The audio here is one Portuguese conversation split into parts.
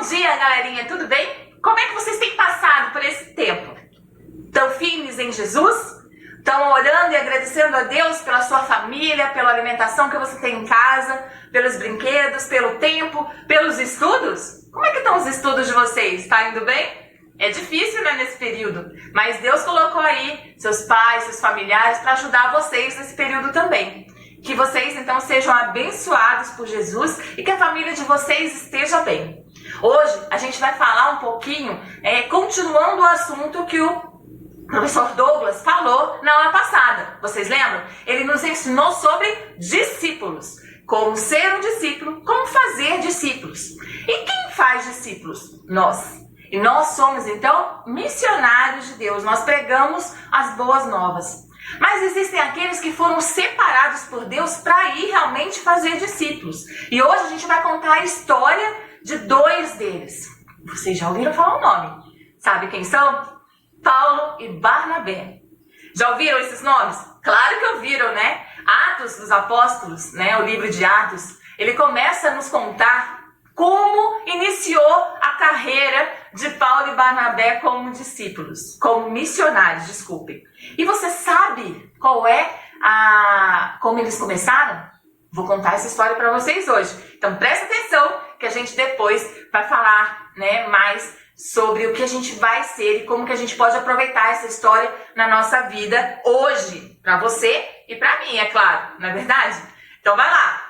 dia, galerinha, tudo bem? Como é que vocês têm passado por esse tempo? Estão firmes em Jesus? Estão orando e agradecendo a Deus pela sua família, pela alimentação que você tem em casa, pelos brinquedos, pelo tempo, pelos estudos? Como é que estão os estudos de vocês? Está indo bem? É difícil, né, nesse período, mas Deus colocou aí seus pais, seus familiares para ajudar vocês nesse período também. Que vocês, então, sejam abençoados por Jesus e que a família de vocês esteja bem. Hoje, a gente vai falar um pouquinho, continuando o assunto que o professor Douglas falou na aula passada. Vocês lembram? Ele nos ensinou sobre discípulos. Como ser um discípulo, como fazer discípulos. E quem faz discípulos? Nós. E nós somos, então, missionários de Deus. Nós pregamos as boas novas. Mas existem aqueles que foram separados por Deus para ir realmente fazer discípulos. E hoje a gente vai contar a história de dois deles. Vocês já ouviram falar o nome? Sabe quem são? Paulo e Barnabé. Já ouviram esses nomes? Claro que ouviram, né? Atos dos Apóstolos, né? O livro de Atos, ele começa a nos contar como iniciou a carreira de Paulo e Barnabé como discípulos, como missionários, desculpem. E você sabe qual como eles começaram? Vou contar essa história para vocês hoje. Então presta atenção que a gente depois vai falar, né, mais sobre o que a gente vai ser e como que a gente pode aproveitar essa história na nossa vida hoje, para você e para mim, é claro, não é verdade? Então vai lá.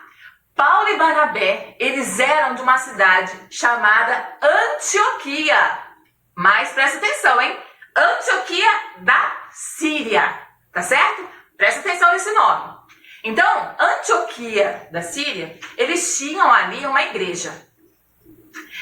Paulo e Barnabé, eles eram de uma cidade chamada Antioquia. Mas presta atenção, hein? Antioquia da Síria, tá certo? Presta atenção nesse nome. Então, Antioquia da Síria, eles tinham ali uma igreja.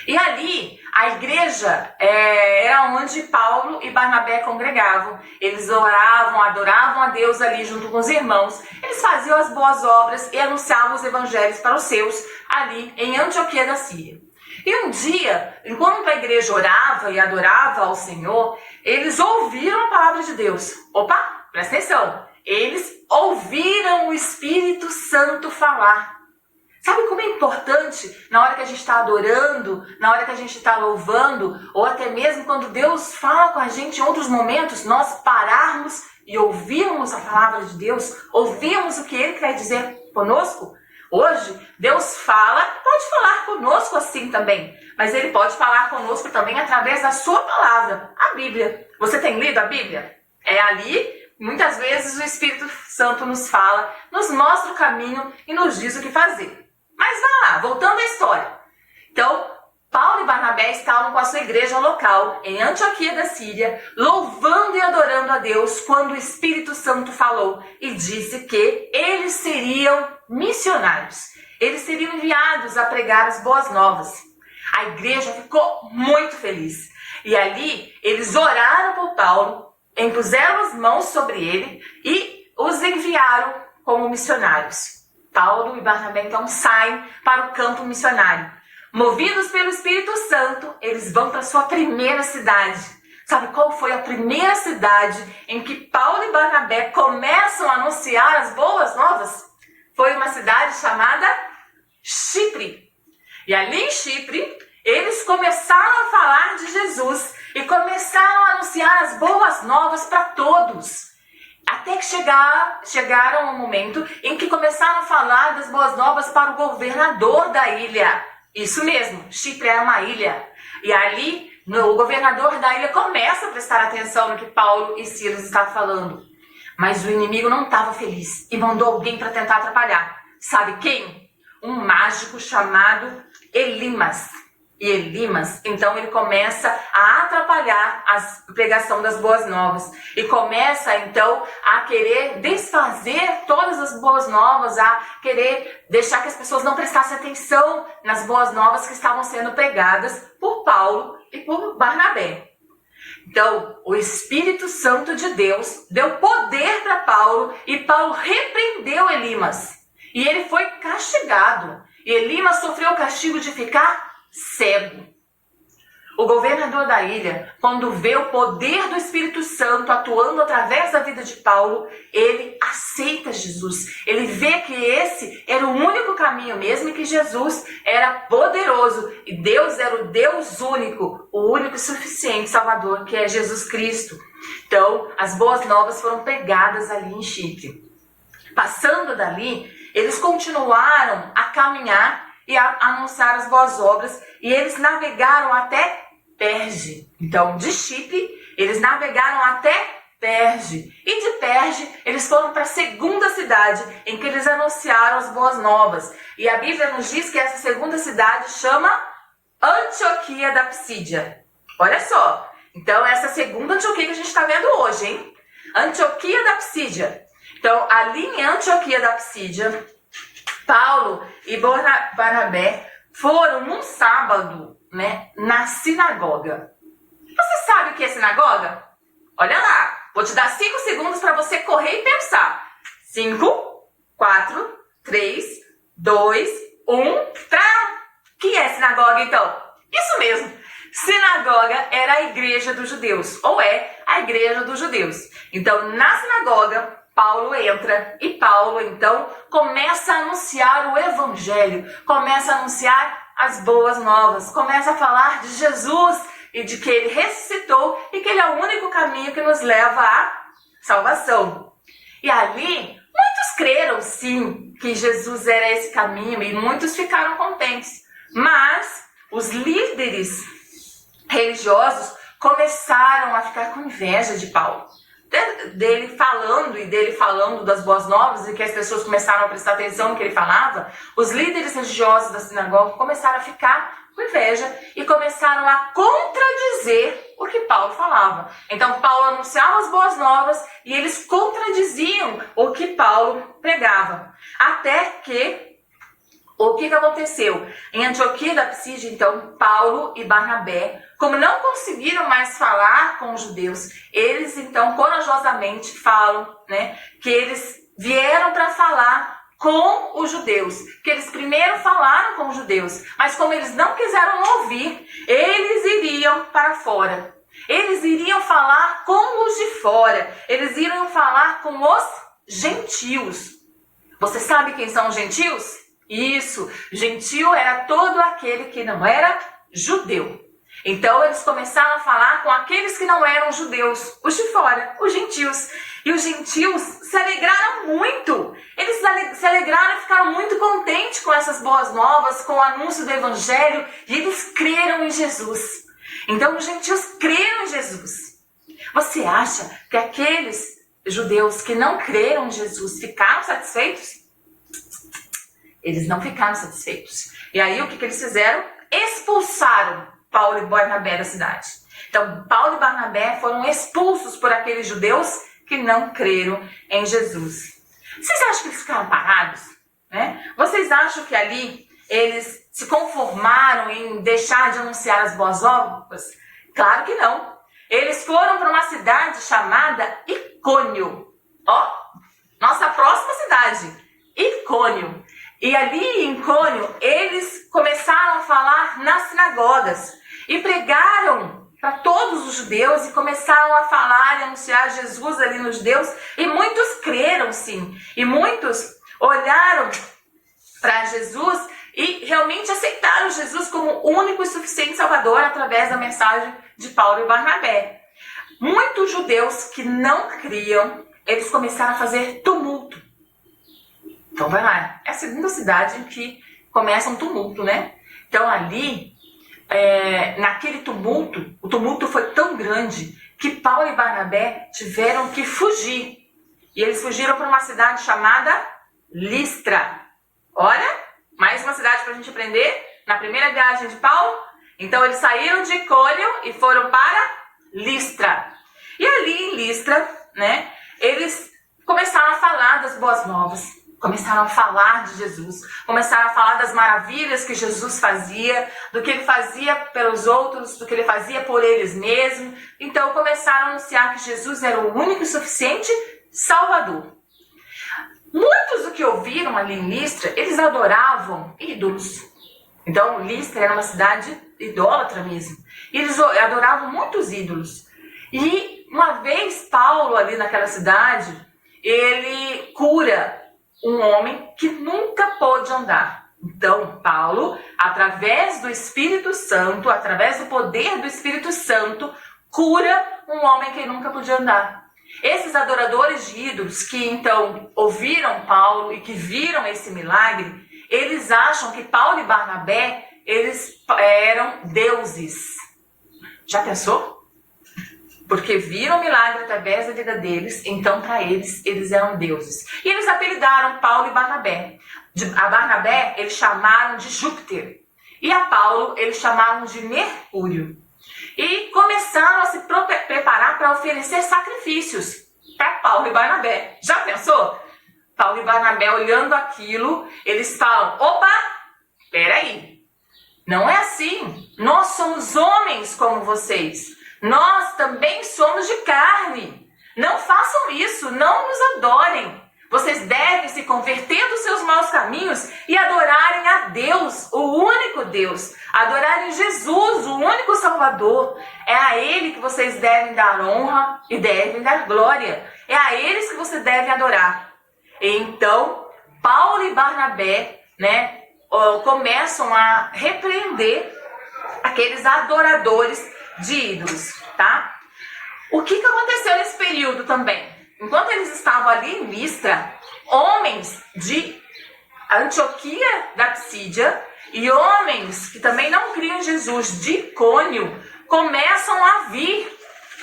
E ali, a igreja era onde Paulo e Barnabé congregavam. Eles oravam, adoravam a Deus ali junto com os irmãos. Eles faziam as boas obras e anunciavam os evangelhos para os seus ali em Antioquia da Síria. E um dia, enquanto a igreja orava e adorava ao Senhor, eles ouviram a palavra de Deus. Opa, presta atenção. Eles ouviram o Espírito Santo falar. Sabe como é importante na hora que a gente está adorando, na hora que a gente está louvando, ou até mesmo quando Deus fala com a gente em outros momentos, nós pararmos e ouvirmos a palavra de Deus, ouvirmos o que Ele quer dizer conosco? Hoje, Deus fala, pode falar conosco assim também, mas Ele pode falar conosco também através da sua palavra, a Bíblia. Você tem lido a Bíblia? É ali. Muitas vezes o Espírito Santo nos fala, nos mostra o caminho e nos diz o que fazer. Mas vai lá, voltando à história. Então, Paulo e Barnabé estavam com a sua igreja local, em Antioquia da Síria, louvando e adorando a Deus quando o Espírito Santo falou e disse que eles seriam missionários. Eles seriam enviados a pregar as boas novas. A igreja ficou muito feliz. E ali, eles oraram por Paulo, impuseram as mãos sobre ele e os enviaram como missionários. Paulo e Barnabé então saem para o campo missionário. Movidos pelo Espírito Santo, eles vão para sua primeira cidade. Sabe qual foi a primeira cidade em que Paulo e Barnabé começam a anunciar as boas novas? Foi uma cidade chamada Chipre. E ali em Chipre, eles começaram a falar de Jesus e começaram a anunciar as boas novas para todos. Até que chegaram ao momento em que começaram a falar das boas novas para o governador da ilha. Isso mesmo, Chipre é uma ilha. E ali, o governador da ilha começa a prestar atenção no que Paulo e Silas estavam falando. Mas o inimigo não estava feliz e mandou alguém para tentar atrapalhar. Sabe quem? Um mágico chamado Elimas. E Elimas, então ele começa a atrapalhar a pregação das boas novas. E começa então a querer desfazer todas as boas novas, a querer deixar que as pessoas não prestassem atenção nas boas novas que estavam sendo pregadas por Paulo e por Barnabé. Então, o Espírito Santo de Deus deu poder para Paulo e Paulo repreendeu Elimas. E ele foi castigado. E Elimas sofreu o castigo de ficar cego. O governador da ilha, quando vê o poder do Espírito Santo atuando através da vida de Paulo, ele aceita Jesus. Ele vê que esse era o único caminho mesmo, e que Jesus era poderoso. E Deus era o Deus único, o único e suficiente Salvador, que é Jesus Cristo. Então, as boas novas foram pregadas ali em Chipre. Passando dali, eles continuaram a caminhar e a anunciar as boas obras, e eles navegaram até Perge. Então, de Chipre, eles navegaram até Perge, e de Perge eles foram para a segunda cidade em que eles anunciaram as boas novas, e a Bíblia nos diz que essa segunda cidade chama Antioquia da Psídia. Olha só, então essa segunda Antioquia que a gente está vendo hoje, hein? Antioquia da Psídia. Então, ali em Antioquia da Psídia, Paulo e Barnabé foram num sábado, né, na sinagoga. Você sabe o que é sinagoga? Olha lá, vou te dar 5 segundos para você correr e pensar. 5, 4, 3, 2, 1, tá? O que é sinagoga, então? Isso mesmo, sinagoga era a igreja dos judeus, ou é a igreja dos judeus. Então, na sinagoga, Paulo entra e Paulo, então, começa a anunciar o evangelho, começa a anunciar as boas novas, começa a falar de Jesus e de que ele ressuscitou e que ele é o único caminho que nos leva à salvação. E ali, muitos creram sim que Jesus era esse caminho e muitos ficaram contentes, mas os líderes religiosos começaram a ficar com inveja de Paulo. Dele falando das boas novas, e que as pessoas começaram a prestar atenção no que ele falava, os líderes religiosos da sinagoga começaram a ficar com inveja e começaram a contradizer o que Paulo falava. Então Paulo anunciava as boas novas e eles contradiziam o que Paulo pregava. Até que o que aconteceu? Em Antioquia da Psídia, então, Paulo e Barnabé, como não conseguiram mais falar com os judeus, eles então corajosamente falam, né, que eles vieram para falar com os judeus, que eles primeiro falaram com os judeus, mas como eles não quiseram ouvir, eles iriam para fora. Eles iriam falar com os de fora, eles iriam falar com os gentios. Você sabe quem são os gentios? Isso, gentil era todo aquele que não era judeu. Então eles começaram a falar com aqueles que não eram judeus, os de fora, os gentios. E os gentios se alegraram muito. Eles se alegraram e ficaram muito contentes com essas boas novas, com o anúncio do evangelho, e eles creram em Jesus. Então os gentios creram em Jesus. Você acha que aqueles judeus que não creram em Jesus ficaram satisfeitos? Eles não ficaram satisfeitos. E aí o que eles fizeram? Expulsaram Paulo e Barnabé da cidade. Então Paulo e Barnabé foram expulsos por aqueles judeus que não creram em Jesus. Vocês acham que eles ficaram parados? Né? Vocês acham que ali eles se conformaram em deixar de anunciar as boas novas? Claro que não. Eles foram para uma cidade chamada Icônio. Ó, nossa próxima cidade, Icônio. E ali em Icônio, eles começaram a falar nas sinagogas e pregaram para todos os judeus e começaram a falar e anunciar Jesus ali nos judeus, e muitos creram sim, e muitos olharam para Jesus e realmente aceitaram Jesus como único e suficiente Salvador através da mensagem de Paulo e Barnabé. Muitos judeus que não criam, eles começaram a fazer tumulto. Então vai lá, é a segunda cidade em que começa um tumulto, né? Então ali, naquele tumulto, o tumulto foi tão grande que Paulo e Barnabé tiveram que fugir. E eles fugiram para uma cidade chamada Listra. Olha, mais uma cidade para a gente aprender na primeira viagem de Paulo. Então eles saíram de Icônio e foram para Listra. E ali em Listra, né, eles começaram a falar das boas novas. Começaram a falar de Jesus, começaram a falar das maravilhas que Jesus fazia, do que ele fazia pelos outros, do que ele fazia por eles mesmos. Então começaram a anunciar que Jesus era o único e suficiente Salvador. Muitos do que ouviram ali em Listra, eles adoravam ídolos. Então, Listra era uma cidade idólatra mesmo. E eles adoravam muitos ídolos. E uma vez, Paulo, ali naquela cidade, ele cura um homem que nunca pôde andar. Então, Paulo, através do Espírito Santo, através do poder do Espírito Santo, cura um homem que nunca podia andar. Esses adoradores de ídolos que então ouviram Paulo e que viram esse milagre, eles acham que Paulo e Barnabé, eles eram deuses. Já pensou? Porque viram o milagre através da vida deles, então para eles, eles eram deuses. E eles apelidaram Paulo e Barnabé. A Barnabé, eles chamaram de Júpiter. E a Paulo, eles chamaram de Mercúrio. E começaram a se preparar para oferecer sacrifícios para Paulo e Barnabé. Já pensou? Paulo e Barnabé olhando aquilo, eles falam, opa, peraí, não é assim. Nós somos homens como vocês. Nós também somos de carne. Não façam isso, não nos adorem. Vocês devem se converter dos seus maus caminhos e adorarem a Deus, o único Deus. Adorarem Jesus, o único Salvador. É a Ele que vocês devem dar honra e devem dar glória. É a eles que você deve adorar. Então, Paulo e Barnabé, começam a repreender aqueles adoradores de ídolos, tá? O que aconteceu nesse período também? Enquanto eles estavam ali em Listra, homens de Antioquia da Psídia e homens que também não criam em Jesus, de Icônio, começam a vir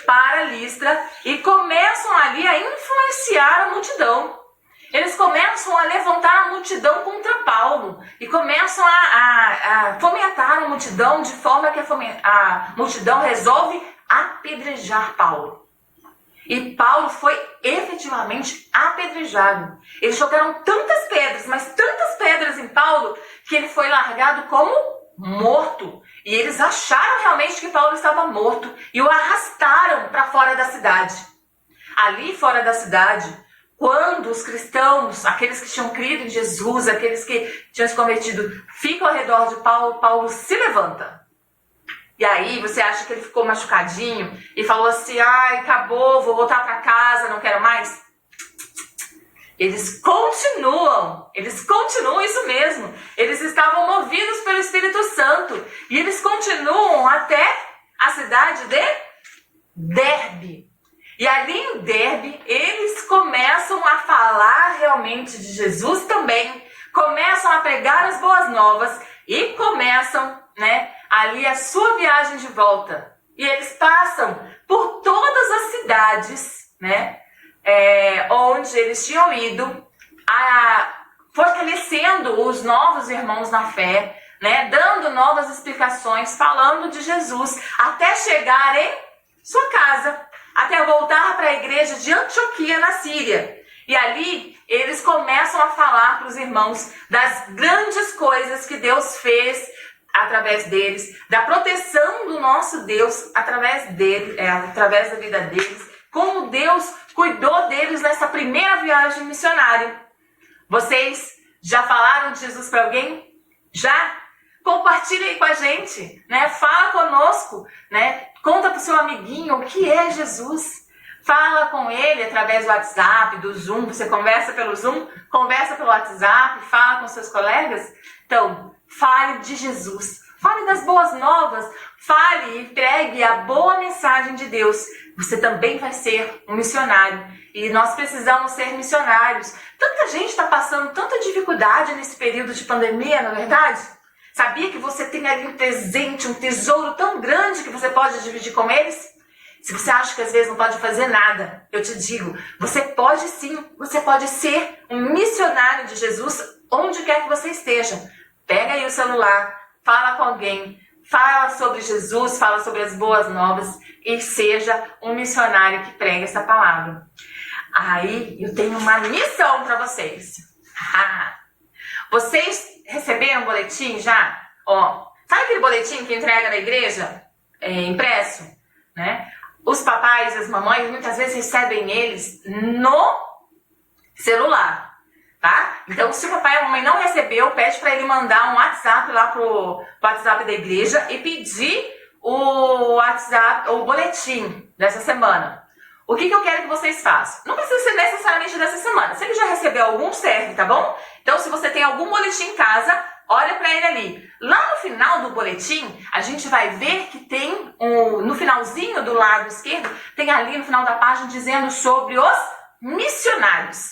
para Listra e começam ali a influenciar a multidão. Eles começam a levantar a multidão contra Paulo e começam a fomentar a multidão de forma que a multidão resolve apedrejar Paulo. E Paulo foi efetivamente apedrejado. Eles jogaram tantas pedras, mas tantas pedras em Paulo, que ele foi largado como morto. E eles acharam realmente que Paulo estava morto e o arrastaram para fora da cidade. Ali fora da cidade, quando os cristãos, aqueles que tinham crido em Jesus, aqueles que tinham se convertido, ficam ao redor de Paulo, Paulo se levanta. E aí você acha que ele ficou machucadinho e falou assim, ai, acabou, vou voltar para casa, não quero mais? Eles continuam isso mesmo. Eles estavam movidos pelo Espírito Santo e eles continuam até a cidade de Derbe. E ali em Derbe, eles começam a falar realmente de Jesus também, começam a pregar as boas novas e começam, ali a sua viagem de volta. E eles passam por todas as cidades, onde eles tinham ido, fortalecendo os novos irmãos na fé, dando novas explicações, falando de Jesus, até chegar em sua casa, até voltar para a igreja de Antioquia, na Síria. E ali eles começam a falar para os irmãos das grandes coisas que Deus fez através deles, da proteção do nosso Deus através da vida deles, como Deus cuidou deles nessa primeira viagem missionária. Vocês já falaram de Jesus para alguém? Já? Compartilha aí com a gente, Fala conosco, Conta para o seu amiguinho o que é Jesus. Fala com ele através do WhatsApp, do Zoom. Você conversa pelo Zoom, conversa pelo WhatsApp, fala com seus colegas. Então, fale de Jesus. Fale das boas novas. Fale e pregue a boa mensagem de Deus. Você também vai ser um missionário. E nós precisamos ser missionários. Tanta gente está passando tanta dificuldade nesse período de pandemia, não é verdade? Sabia que você tem ali um presente, um tesouro tão grande que você pode dividir com eles? Se você acha que às vezes não pode fazer nada, eu te digo, você pode sim, você pode ser um missionário de Jesus onde quer que você esteja. Pega aí o celular, fala com alguém, fala sobre Jesus, fala sobre as boas novas e seja um missionário que prega essa palavra. Aí eu tenho uma missão para vocês. Vocês receberam um boletim já? Sabe aquele boletim que entrega na igreja? Impresso? Os papais e as mamães muitas vezes recebem eles no celular. tá? Então, se o papai e a mamãe não recebeu, pede para ele mandar um WhatsApp lá pro WhatsApp da igreja e pedir o WhatsApp, o boletim dessa semana. O que eu quero que vocês façam? Não precisa ser necessariamente dessa semana. Se ele já recebeu algum, serve, tá bom? Então, se você tem algum boletim em casa, olha para ele ali. Lá no final do boletim, a gente vai ver que tem no finalzinho do lado esquerdo, tem ali no final da página dizendo sobre os missionários.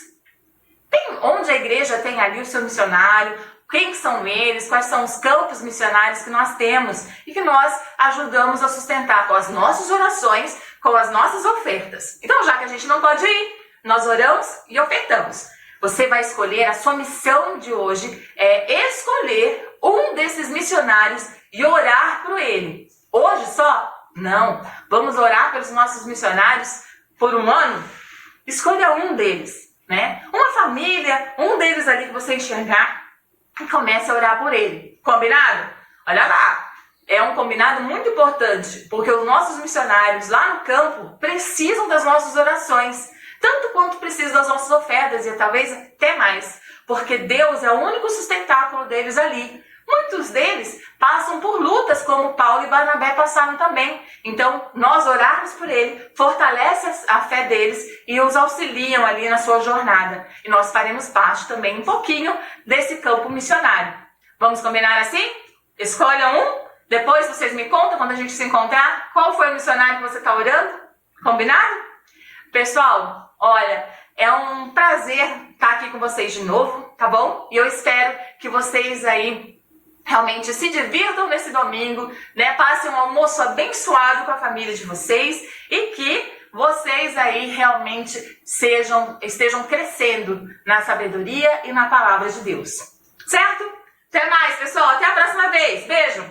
Tem onde a igreja tem ali o seu missionário, quem são eles, quais são os campos missionários que nós temos e que nós ajudamos a sustentar com as nossas orações, com as nossas ofertas. Então, já que a gente não pode ir, nós oramos e ofertamos. Você vai escolher, a sua missão de hoje é escolher um desses missionários e orar por ele. Hoje só? Não. Vamos orar pelos nossos missionários por um ano? Escolha um deles, né? Uma família, um deles ali que você enxergar e comece a orar por ele. Combinado? Olha lá. É um combinado muito importante, porque os nossos missionários lá no campo precisam das nossas orações, tanto quanto precisam das nossas ofertas e talvez até mais, porque Deus é o único sustentáculo deles ali. Muitos deles passam por lutas como Paulo e Barnabé passaram também. Então, nós orarmos por ele fortalece a fé deles e os auxiliam ali na sua jornada. E nós faremos parte também um pouquinho desse campo missionário. Vamos combinar assim? Escolha um. Depois vocês me contam, quando a gente se encontrar, qual foi o missionário que você está orando? Combinado? Pessoal, olha, é um prazer estar aqui com vocês de novo, tá bom? E eu espero que vocês aí realmente se divirtam nesse domingo, né? Passem um almoço abençoado com a família de vocês e que vocês aí realmente estejam crescendo na sabedoria e na palavra de Deus. Certo? Até mais, pessoal. Até a próxima vez. Beijo!